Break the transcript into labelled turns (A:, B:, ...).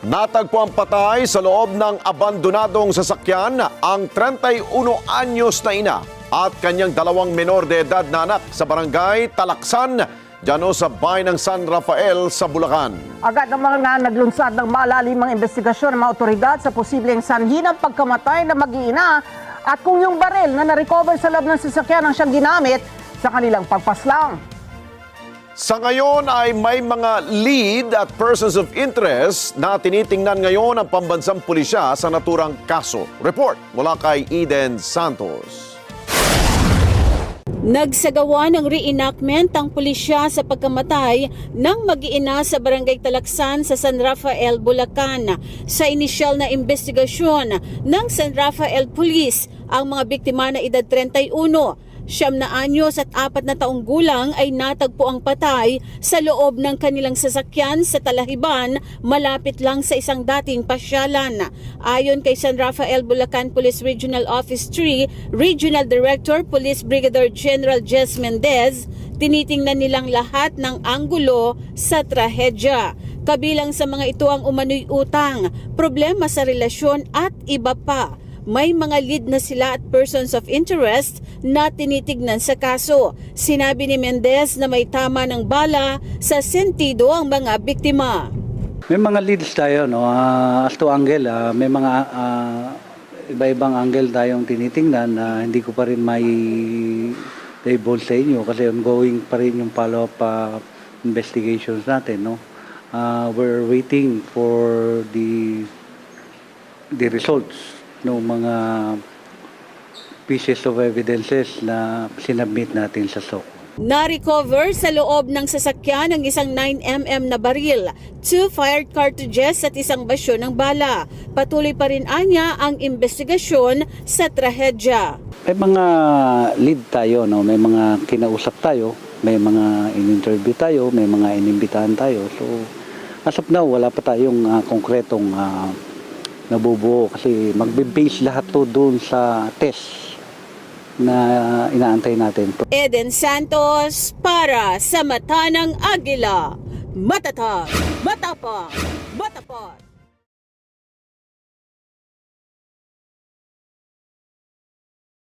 A: Natagpo ang patay sa loob ng abandonadong sasakyan ang 31 anyos na ina at kanyang 2 menor de edad na anak sa barangay Talaksan, dyan sa bayan ng San Rafael sa Bulacan.
B: Agad naman nga naglunsad ng malalimang investigasyon ng mga otoridad sa posibleng sanhi ng pagkamatay na mag-iina at kung yung baril na na-recover sa loob ng sasakyan ang siyang ginamit sa kanilang pagpaslang.
A: Sa ngayon ay may mga lead at persons of interest na tinitingnan ngayon ng pambansang pulisya sa naturang kaso. Report mula kay Eden Santos.
C: Nagsagawa ng reenactment ang pulisya sa pagkamatay ng mag-iina sa barangay Talaksan sa San Rafael, Bulacan. Sa inisyal na investigasyon ng San Rafael Police, ang mga biktima na edad 31, 9 na anyos at 4 na taong gulang ay natagpo ang patay sa loob ng kanilang sasakyan sa Talahiban, malapit lang sa isang dating pasyalan. Ayon kay San Rafael Bulacan Police Regional Office 3, Regional Director Police Brigadier General Jess Mendez, tinitingnan nilang lahat ng anggulo sa trahedya. Kabilang sa mga ito ang umano'y utang, problema sa relasyon at iba pa. May mga lead na sila at persons of interest na tinitignan sa kaso. Sinabi ni Mendez na may tama ng bala sa sentido ang mga biktima.
D: May mga leads tayo, no? As to angle, may mga iba-ibang angle tayong tinitingnan na hindi ko pa rin may divulge sa inyo kasi ongoing pa rin yung follow-up investigations natin. No? We're waiting for the results ng mga pieces of evidences na sinabmit natin sa SOC.
C: Na-recover sa loob ng sasakyan ang isang 9mm na baril, 2 fired cartridges at isang basyo ng bala. Patuloy pa rin anya ang investigasyon sa trahedya.
D: May mga lead tayo, no? May mga kinausap tayo, may mga in-interview tayo, may mga inimbitahan tayo. So, as of now, wala pa tayong konkretong nabubuo kasi magbe-base lahat to doon sa test na inaantay natin.
C: Eden Santos para sa Mata ng Agila. Matatag, matapang, matapat.